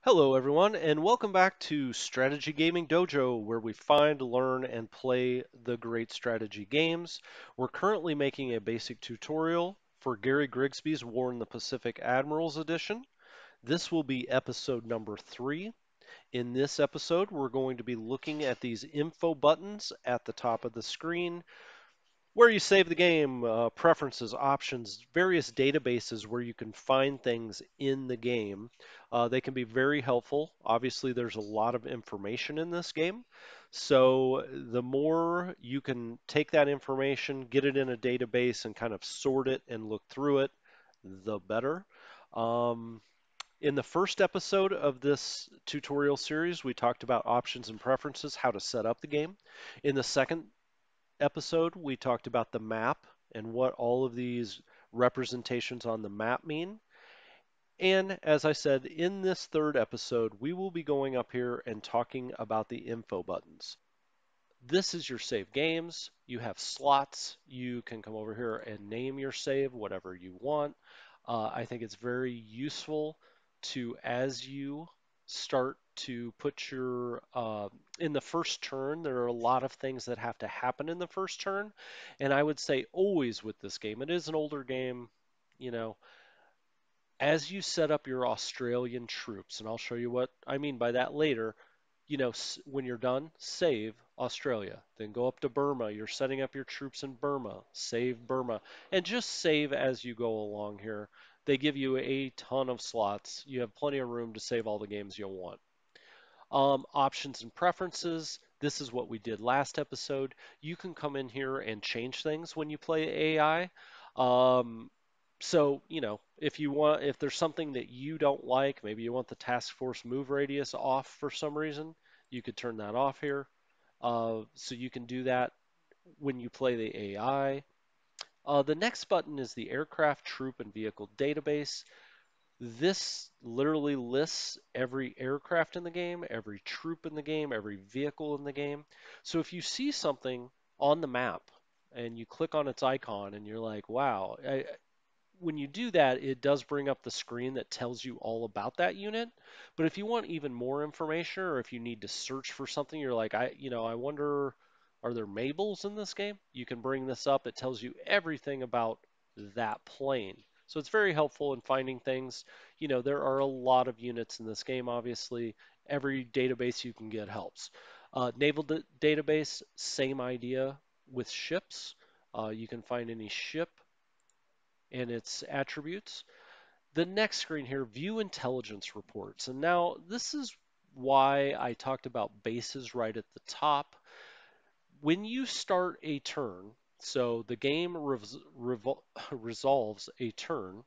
Hello, everyone, and welcome back to Strategy Gaming Dojo, where we find, learn, and play the great strategy games. We're currently making a basic tutorial for Gary Grigsby's War in the Pacific Admirals edition. This will be episode number 3. In this episode, we're going to be looking at these info buttons at the top of the screen where you save the game, preferences, options, various databases where you can find things in the game. They can be very helpful. Obviously, there's a lot of information in this game. So the more you can take that information, get it in a database, and kind of sort it and look through it, the better. Um, in the first episode of this tutorial series, we talked about options and preferences, how to set up the game. In the second episode, we talked about the map and what all of these representations on the map mean. And as I said, in this third episode, we will be going up here and talking about the info buttons. This is your save games. You have slots. You can come over here and name your save whatever you want. I think it's very useful to, as you start to put in the first turn, there are a lot of things that have to happen in the first turn. And I would say always with this game, it is an older game, you know, as you set up your Australian troops, and I'll show you what I mean by that later, when you're done, save Australia. Then go up to Burma. You're setting up your troops in Burma. Save Burma. And just save as you go along here. They give you a ton of slots. You have plenty of room to save all the games you'll want. Options and preferences. This is what we did last episode. You can come in here and change things when you play AI. Um, if there's something that you don't like, maybe you want the task force move radius off for some reason, you could turn that off here. So you can do that when you play the AI. The next button is the aircraft, troop, and vehicle database. This literally lists every aircraft in the game, every troop in the game, every vehicle in the game. So if you see something on the map and you click on its icon and you're like, wow, when you do that, it does bring up the screen that tells you all about that unit. But if you want even more information, or if you need to search for something, you're like, I wonder, are there Mabels in this game? You can bring this up. It tells you everything about that plane. So it's very helpful in finding things. There are a lot of units in this game, obviously. Every database you can get helps. Naval database, same idea with ships. You can find any ship and its attributes. The next screen here, view intelligence reports. And now this is why I talked about bases right at the top. When you start a turn, so the game resolves a turn,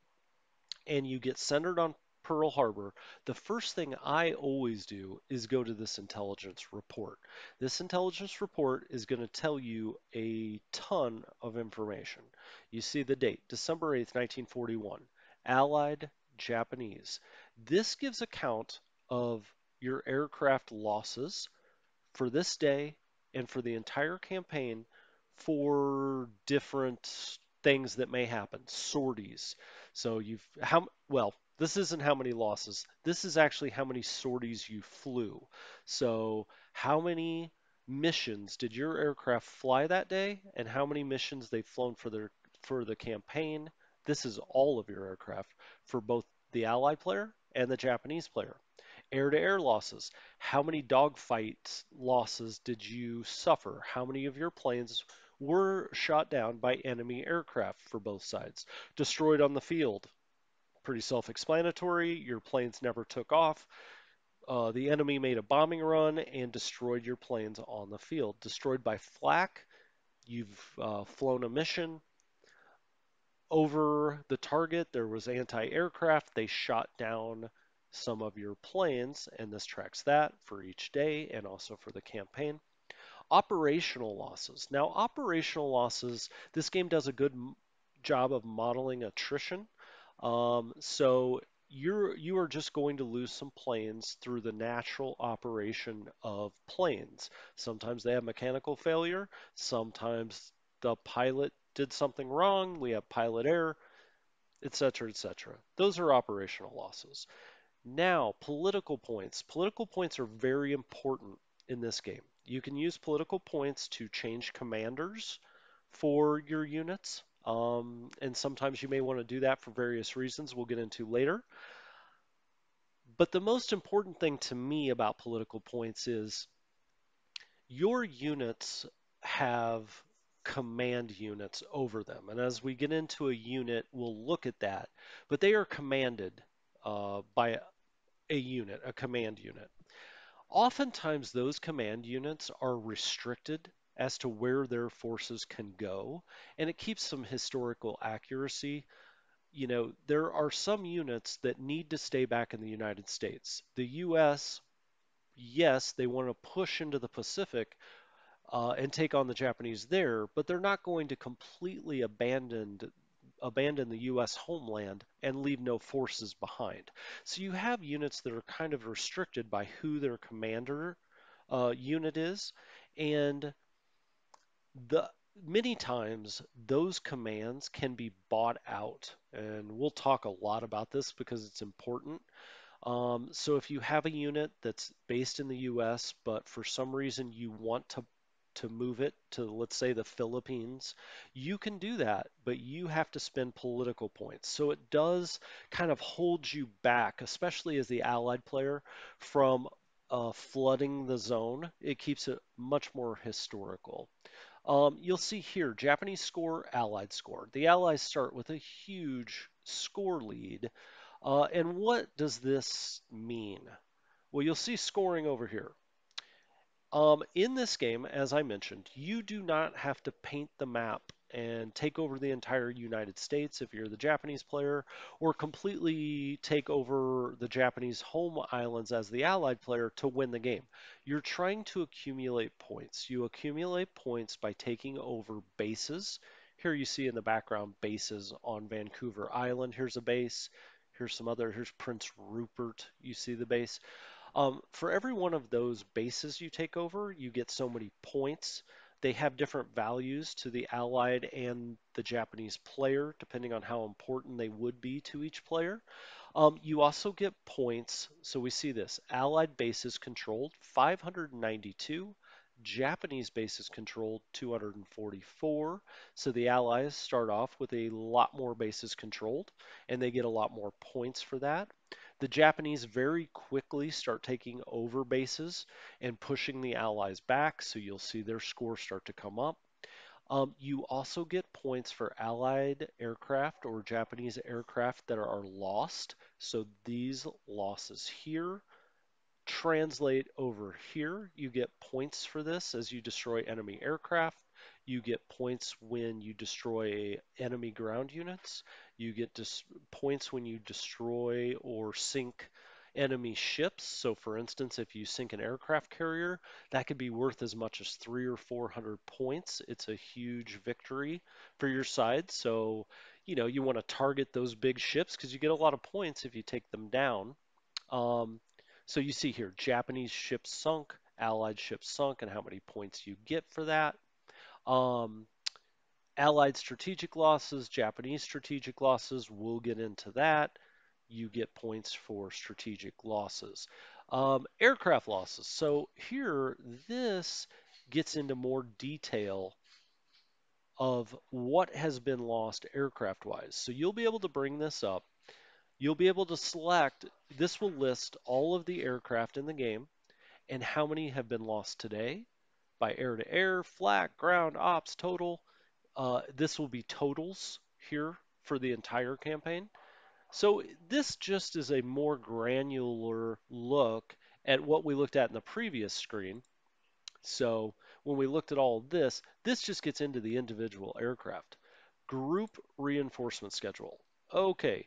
and you get centered on Pearl Harbor, the first thing I always do is go to this intelligence report. This intelligence report is going to tell you a ton of information. You see the date, December 8th, 1941, Allied, Japanese. This gives account of your aircraft losses for this day and for the entire campaign for different things that may happen, sorties. So this isn't how many losses. This is actually how many sorties you flew. So how many missions did your aircraft fly that day, and how many missions they've flown for the campaign. This is all of your aircraft for both the Allied player and the Japanese player. Air-to-air losses. How many dogfight losses did you suffer? How many of your planes were shot down by enemy aircraft for both sides? Destroyed on the field. Pretty self-explanatory. Your planes never took off. The enemy made a bombing run and destroyed your planes on the field. Destroyed by flak. You've flown a mission over the target. There was anti-aircraft. They shot down some of your planes, and this tracks that for each day and also for the campaign. Operational losses. Now, operational losses, this game does a good job of modeling attrition. So you are just going to lose some planes through the natural operation of planes. Sometimes they have mechanical failure. Sometimes the pilot did something wrong. We have pilot error, etc., etc. Those are operational losses. Now, political points. Political points are very important in this game. You can use political points to change commanders for your units, and sometimes you may want to do that for various reasons we'll get into later. But the most important thing to me about political points is your units have command units over them. And as we get into a unit, we'll look at that. But they are commanded by a unit, a command unit. Oftentimes, those command units are restricted as to where their forces can go, and it keeps some historical accuracy. You know, there are some units that need to stay back in the United States. The US, yes, they want to push into the Pacific, and take on the Japanese there, but they're not going to completely abandon the U.S. homeland and leave no forces behind. So you have units that are kind of restricted by who their commander unit is, and the many times those commands can be bought out. And we'll talk a lot about this because it's important. So if you have a unit that's based in the US, but for some reason you want to move it to, let's say, the Philippines, you can do that, but you have to spend political points. So it does kind of hold you back, especially as the allied player, from flooding the zone. It keeps it much more historical. You'll see here, Japanese score, Allied score. The Allies start with a huge score lead. And what does this mean? Well, you'll see scoring over here. In this game, as I mentioned, you do not have to paint the map and take over the entire United States if you're the Japanese player, or completely take over the Japanese home islands as the Allied player to win the game. You're trying to accumulate points. You accumulate points by taking over bases. Here you see in the background bases on Vancouver Island. Here's a base. Here's Prince Rupert. You see the base. For every one of those bases you take over, you get so many points. They have different values to the Allied and the Japanese player, depending on how important they would be to each player. You also get points. So we see this Allied bases controlled 592, Japanese bases controlled 244. So the Allies start off with a lot more bases controlled, and they get a lot more points for that. The Japanese very quickly start taking over bases and pushing the Allies back, so you'll see their scores start to come up. You also get points for Allied aircraft or Japanese aircraft that are lost. So these losses here translate over here. You get points for this as you destroy enemy aircraft. You get points when you destroy enemy ground units. You get points when you destroy or sink enemy ships. So, for instance, if you sink an aircraft carrier, that could be worth as much as 300 or 400 points. It's a huge victory for your side. So, you want to target those big ships because you get a lot of points if you take them down. Um, so you see here, Japanese ships sunk, Allied ships sunk, and how many points you get for that. Um, Allied strategic losses, Japanese strategic losses, we'll get into that. You get points for strategic losses. Aircraft losses. So here, this gets into more detail of what has been lost aircraft wise. So you'll be able to bring this up. You'll be able to select, this will list all of the aircraft in the game and how many have been lost today by air to air, flak, ground, ops, total. This will be totals here for the entire campaign. So this just is a more granular look at what we looked at in the previous screen. So when we looked at all of this, this just gets into the individual aircraft. Group reinforcement schedule. Okay,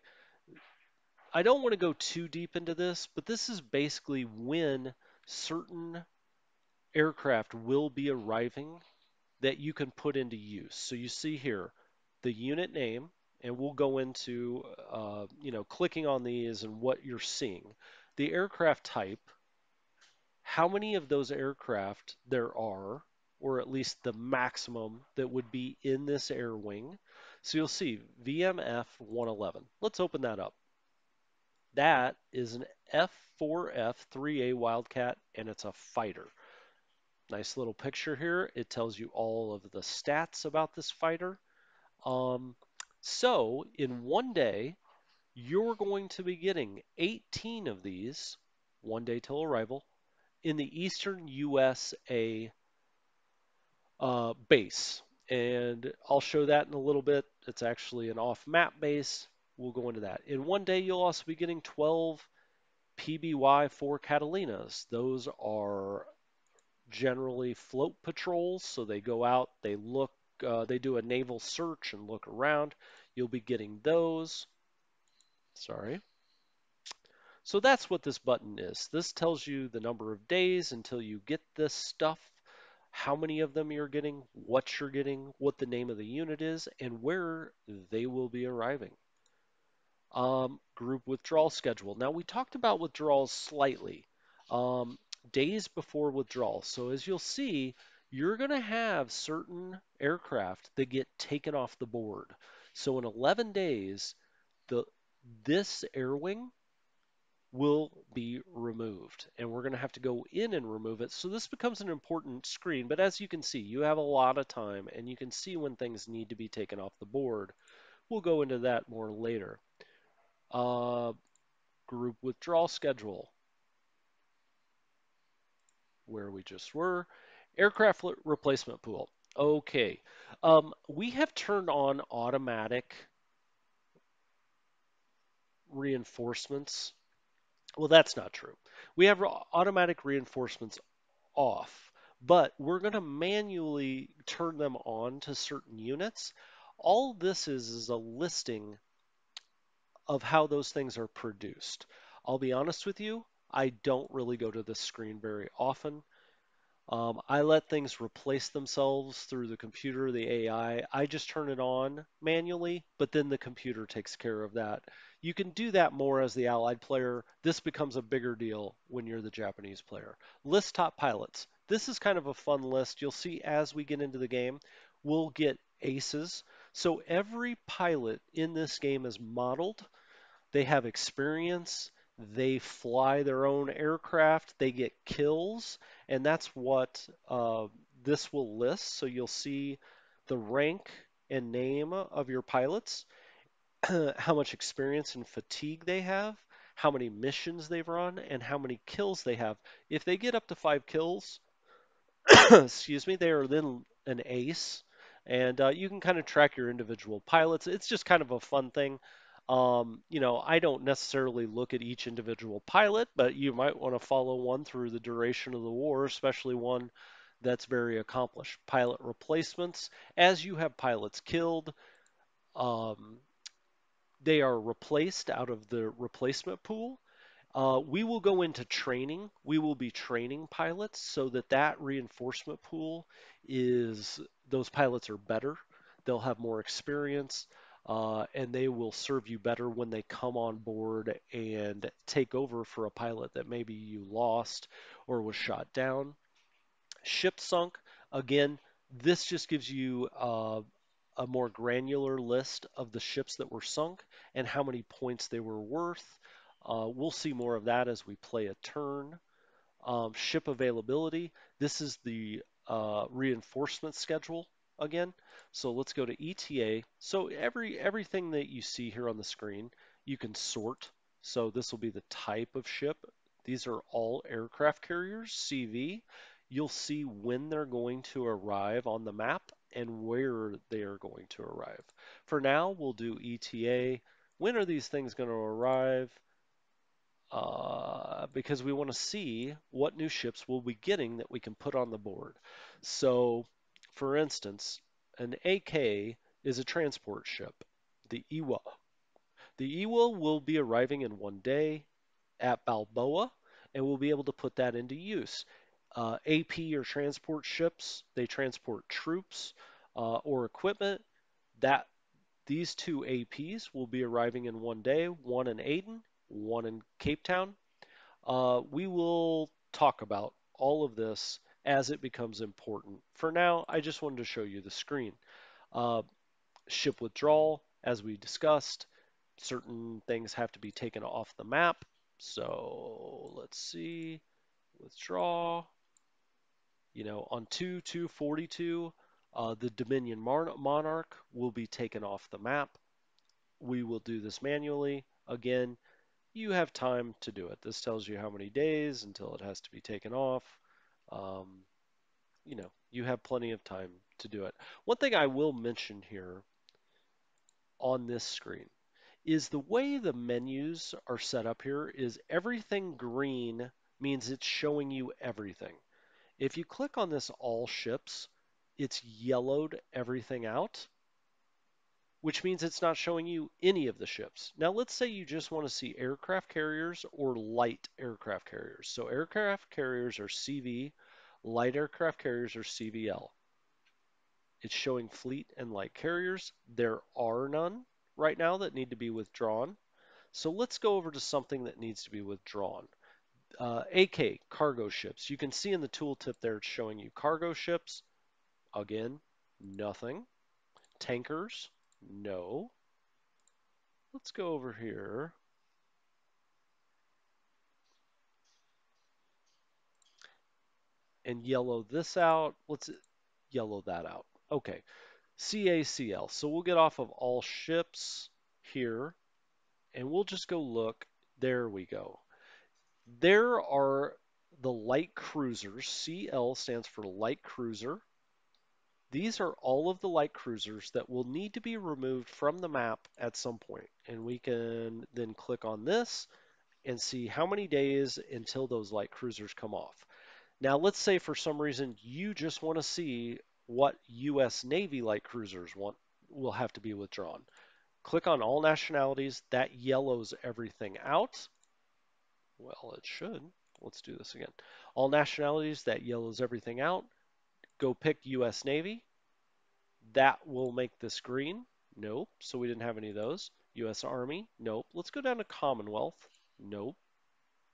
I don't want to go too deep into this, but this is basically when certain aircraft will be arriving that you can put into use. So you see here the unit name, and we'll go into clicking on these and what you're seeing. The aircraft type, how many of those aircraft there are, or at least the maximum that would be in this air wing. So you'll see VMF 111. Let's open that up. That is an F4F3A Wildcat, and it's a fighter. Nice little picture here. It tells you all of the stats about this fighter. Um, so in one day, you're going to be getting 18 of these, one day till arrival, in the eastern USA base. And I'll show that in a little bit. It's actually an off-map base. We'll go into that. In one day, you'll also be getting 12 PBY-4 Catalinas. Those are generally float patrols, so they go out, they look, they do a naval search and look around. You'll be getting those. Sorry. So that's what this button is. This tells you the number of days until you get this stuff, how many of them you're getting, what you're getting, what the name of the unit is, and where they will be arriving. Group withdrawal schedule. Now, we talked about withdrawals slightly, um, days before withdrawal. So as you'll see, you're going to have certain aircraft that get taken off the board. So in 11 days, the this air wing will be removed, and we're going to have to go in and remove it. So this becomes an important screen, but as you can see, you have a lot of time, and you can see when things need to be taken off the board. We'll go into that more later. Uh, Group withdrawal schedule, where we just were. Aircraft replacement pool. Okay. We have turned on automatic reinforcements. Well, that's not true. We have automatic reinforcements off, but we're going to manually turn them on to certain units. All this is a listing of how those things are produced. I'll be honest with you, I don't really go to this screen very often. I let things replace themselves through the computer, the AI. I just turn it on manually, but then the computer takes care of that. You can do that more as the Allied player. This becomes a bigger deal when you're the Japanese player. List top pilots. This is kind of a fun list. You'll see as we get into the game, we'll get aces. So every pilot in this game is modeled. They have experience. They fly their own aircraft. They get kills, and that's what this will list. So you'll see the rank and name of your pilots, how much experience and fatigue they have, how many missions they've run, and how many kills they have. If they get up to 5 kills, excuse me, they are then an ace, and you can kind of track your individual pilots. It's just kind of a fun thing. I don't necessarily look at each individual pilot, but you might want to follow one through the duration of the war, especially one that's very accomplished. Pilot replacements, as you have pilots killed, um, they are replaced out of the replacement pool. We will go into training. We will be training pilots so that that reinforcement pool is those pilots are better. They'll have more experience, and they will serve you better when they come on board and take over for a pilot that maybe you lost or was shot down. Ship sunk. Again, this just gives you a more granular list of the ships that were sunk and how many points they were worth. We'll see more of that as we play a turn. Ship availability. This is the reinforcement schedule again. So let's go to ETA. So everything that you see here on the screen, you can sort. So this will be the type of ship. These are all aircraft carriers, CV. You'll see when they're going to arrive on the map and where they are going to arrive. For now, we'll do ETA. When are these things going to arrive? Because we want to see what new ships we'll be getting that we can put on the board. So, for instance, an AK is a transport ship. The Iwa. The Iwa will be arriving in one day at Balboa, and we'll be able to put that into use. AP or transport ships, they transport troops or equipment. That these two APs will be arriving in one day, one in Aden, one in Cape Town. We will talk about all of this as it becomes important. For now, I just wanted to show you the screen. Uh, Ship withdrawal, as we discussed. Certain things have to be taken off the map. So let's see, withdraw. On 2-242, the Dominion Monarch will be taken off the map. We will do this manually. Again, you have time to do it. This tells you how many days until it has to be taken off. Um, you have plenty of time to do it. One thing I will mention here on this screen is the way the menus are set up here is everything green means it's showing you everything. If you click on this all ships, it's yellowed everything out, which means it's not showing you any of the ships. Now let's say you just want to see aircraft carriers or light aircraft carriers. So aircraft carriers are CV, light aircraft carriers are CVL. It's showing fleet and light carriers. There are none right now that need to be withdrawn. So let's go over to something that needs to be withdrawn. AK, cargo ships. You can see in the tooltip there it's showing you cargo ships. Again, nothing. Tankers, no. Let's go over here and yellow this out. Let's yellow that out. Okay, CACL. So we'll get off of all ships here and we'll just go look. There we go. There are the light cruisers. CL stands for light cruiser. These are all of the light cruisers that will need to be removed from the map at some point. And we can then click on this and see how many days until those light cruisers come off. Now, let's say for some reason you just want to see what U.S. Navy light cruisers will have to be withdrawn. Click on all nationalities. That yellows everything out. Well, it should. Let's do this again. All nationalities, that yellows everything out. Go pick U.S. Navy. That will make this green. Nope. So we didn't have any of those. U.S. Army. Nope. Let's go down to Commonwealth. Nope.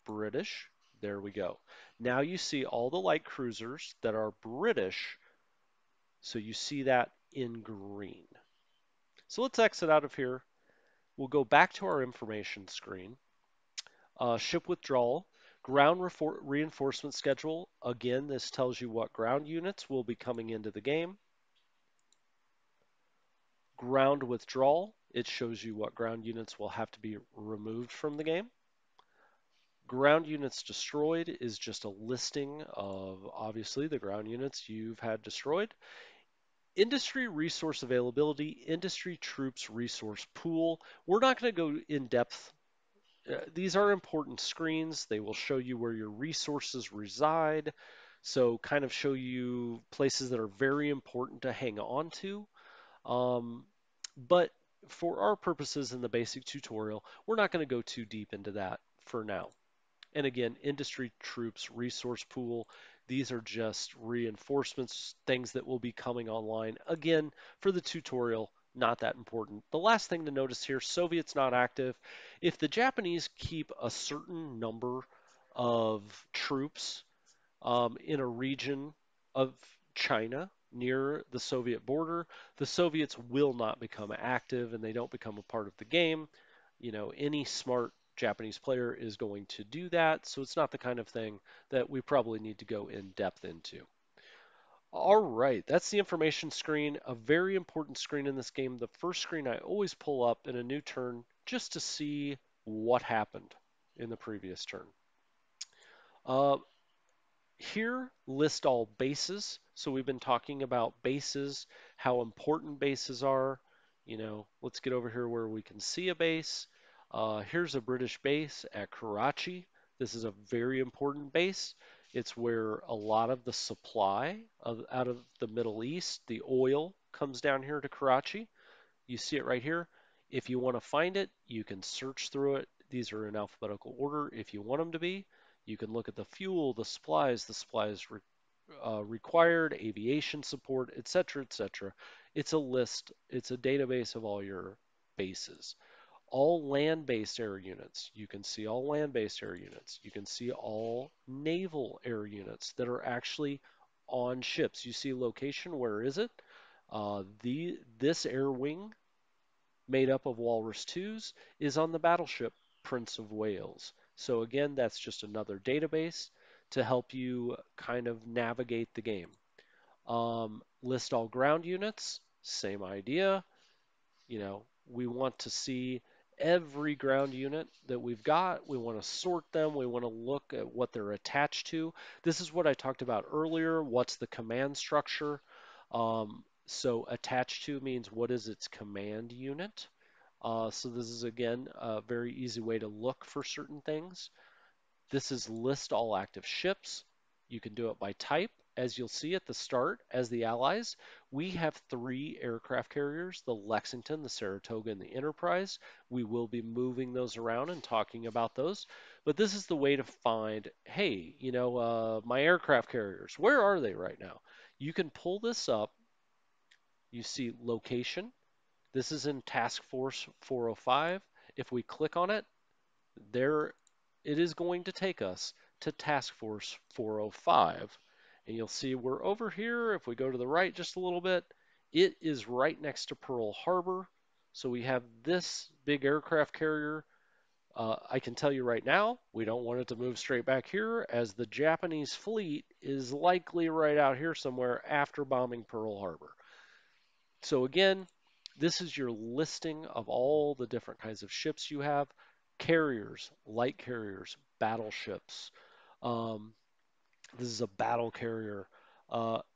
British. There we go. Now you see all the light cruisers that are British. So you see that in green. So let's exit out of here. We'll go back to our information screen. Ship withdrawal. Ground reinforcement schedule. Again, this tells you what ground units will be coming into the game. Ground withdrawal. It shows you what ground units will have to be removed from the game. Ground units destroyed is just a listing of, obviously, the ground units you've had destroyed. Industry resource availability, industry troops resource pool. We're not going to go in depth. These are important screens. They will show you where your resources reside. So kind of show you places that are very important to hang on to. But for our purposes in the basic tutorial, we're not going to go too deep into that for now. And again, industry troops, resource pool, these are just reinforcements, things that will be coming online. Again, for the tutorial, not that important. The last thing to notice here, Soviets not active. If the Japanese keep a certain number of troops in a region of China near the Soviet border, the Soviets will not become active and they don't become a part of the game. Any smart Japanese player is going to do that, so it's not the kind of thing that we probably need to go in depth into. All right, that's the information screen, a very important screen in this game. The first screen I always pull up in a new turn just to see what happened in the previous turn. Uh, Here, list all bases. So we've been talking about bases, how important bases are. Let's get over here where we can see a base. Here's a British base at Karachi. This is a very important base. It's where a lot of the supply out of the Middle East, the oil, comes down here to Karachi. You see it right here. If you want to find it, you can search through it. These are in alphabetical order if you want them to be. You can look at the fuel, the supplies required, aviation support, etc., etc. It's a list, it's a database of all your bases. All land-based air units. You can see all land-based air units. You can see all naval air units that are actually on ships. You see location, where is it? This air wing made up of Walrus 2s, is on the battleship Prince of Wales. So again, that's just another database to help you kind of navigate the game. List all ground units, same idea. We want to see every ground unit that we've got. We want to sort them. We want to look at what they're attached to. This is what I talked about earlier. What's the command structure? So attached to means what is its command unit? So this is, again, a very easy way to look for certain things. This is list all active ships. You can do it by type. As you'll see at the start, as the Allies, we have 3 aircraft carriers, the Lexington, the Saratoga, and the Enterprise. We will be moving those around and talking about those. But this is the way to find, hey, my aircraft carriers, where are they right now? You can pull this up. You see location. This is in Task Force 405. If we click on it, there it is going to take us to Task Force 405. And you'll see we're over here. If we go to the right just a little bit, it is right next to Pearl Harbor. So we have this big aircraft carrier. I can tell you right now, we don't want it to move straight back here, as the Japanese fleet is likely right out here somewhere after bombing Pearl Harbor. So again, this is your listing of all the different kinds of ships you have: carriers, light carriers, battleships. Um, this is a battle carrier.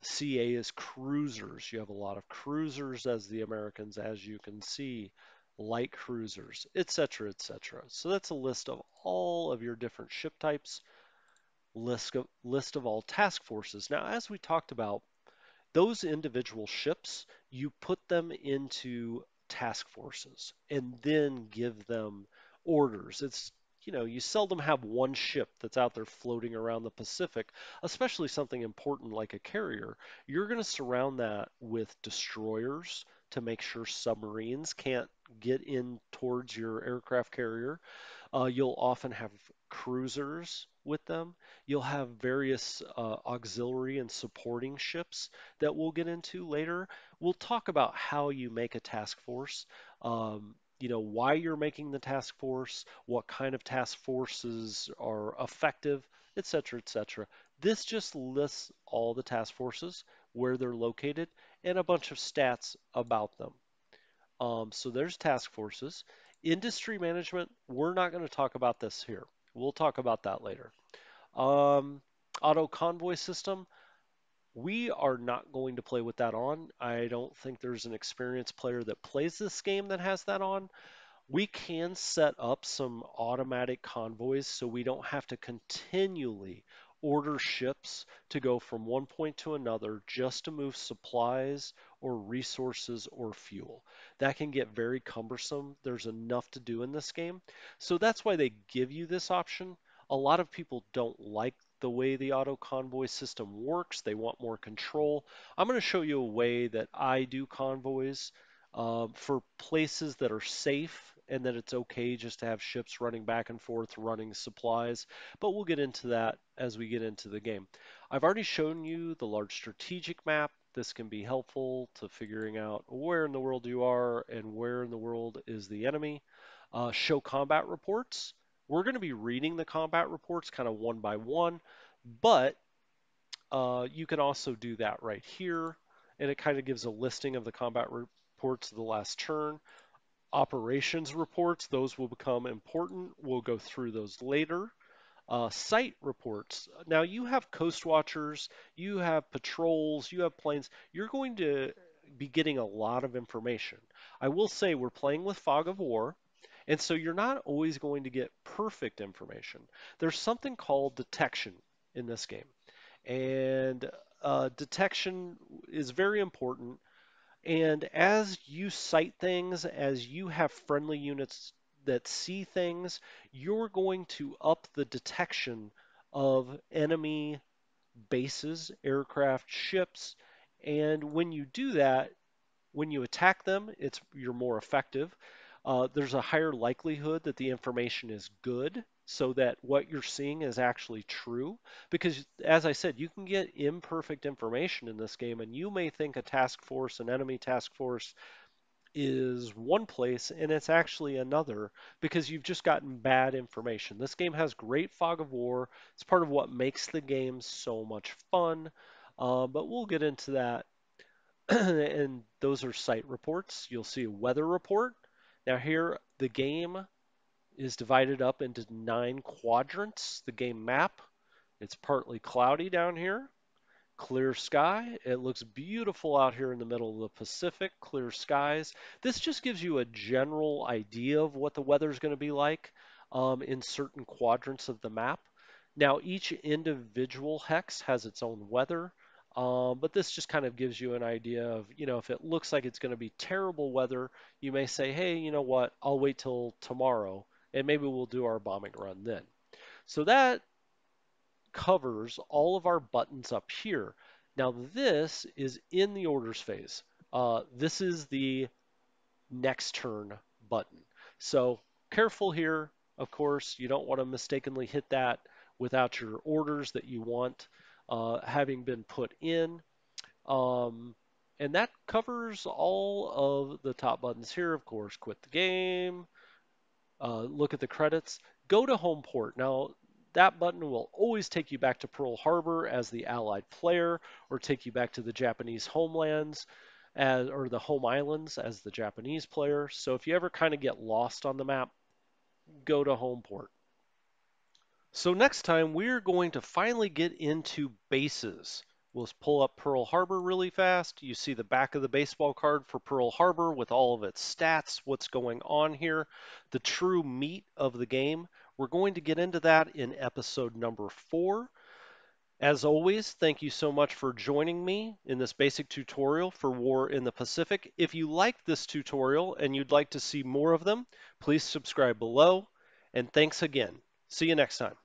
CA is cruisers. You have a lot of cruisers as the Americans, as you can see, light cruisers, etc., etc. So that's a list of all of your different ship types, list of all task forces. Now, as we talked about, those individual ships, you put them into task forces and then give them orders. You seldom have one ship that's out there floating around the Pacific, especially something important like a carrier. You're going to surround that with destroyers to make sure submarines can't get in towards your aircraft carrier. You'll often have cruisers with them. You'll have various auxiliary and supporting ships that we'll get into later. We'll talk about how you make a task force, why you're making the task force, what kind of task forces are effective, etc., etc. This just lists all the task forces, where they're located, and a bunch of stats about them. So there's task forces. Industry management, we're not going to talk about this here. We'll talk about that later. Um, Auto convoy system, we are not going to play with that on. I don't think there's an experienced player that plays this game that has that on. We can set up some automatic convoys so we don't have to continually order ships to go from one point to another just to move supplies or resources or fuel. That can get very cumbersome. There's enough to do in this game. So that's why they give you this option. A lot of people don't like the way the auto convoy system works. They want more control. I'm going to show you a way that I do convoys for places that are safe and that it's okay just to have ships running back and forth, running supplies. But we'll get into that as we get into the game. I've already shown you the large strategic map. This can be helpful to figuring out where in the world you are and where in the world is the enemy. Show combat reports. We're going to be reading the combat reports kind of one by one, but you can also do that right here, and it kind of gives a listing of the combat reports of the last turn. Operations reports, those will become important. We'll go through those later. Site reports. Now you have coast watchers, you have patrols, you have planes. You're going to be getting a lot of information. I will say we're playing with fog of war, and so you're not always going to get perfect information. There's something called detection in this game, and detection is very important. And as you sight things, as you have friendly units that see things, you're going to up the detection of enemy bases, aircraft, ships. And when you do that, when you attack them, you're more effective. There's a higher likelihood that the information is good, so that what you're seeing is actually true. Because, as I said, you can get imperfect information in this game, and you may think a task force, an enemy task force, is one place and it's actually another because you've just gotten bad information. This game has great fog of war. It's part of what makes the game so much fun. But we'll get into that. And those are site reports. You'll see a weather report. Now, here, the game is divided up into 9 quadrants, the game map. It's partly cloudy down here. Clear sky. It looks beautiful out here in the middle of the Pacific, clear skies. This just gives you a general idea of what the weather is going to be like in certain quadrants of the map. Now, each individual hex has its own weather, but this just kind of gives you an idea of, if it looks like it's going to be terrible weather, you may say, hey, you know what, I'll wait till tomorrow and maybe we'll do our bombing run then. So that covers all of our buttons up here. Now this is in the orders phase. This is the next turn button. So careful here, of course, you don't want to mistakenly hit that without your orders that you want having been put in. Um, and that covers all of the top buttons here, of course, quit the game, look at the credits, go to home port. Now, that button will always take you back to Pearl Harbor as the Allied player, or take you back to the Japanese homelands or the home islands as the Japanese player. So if you ever kind of get lost on the map, go to home port. So next time we're going to finally get into bases. We'll pull up Pearl Harbor really fast. You see the back of the baseball card for Pearl Harbor with all of its stats, what's going on here, the true meat of the game. We're going to get into that in episode number 4. As always, thank you so much for joining me in this basic tutorial for War in the Pacific. If you like this tutorial and you'd like to see more of them, please subscribe below. And thanks again. See you next time.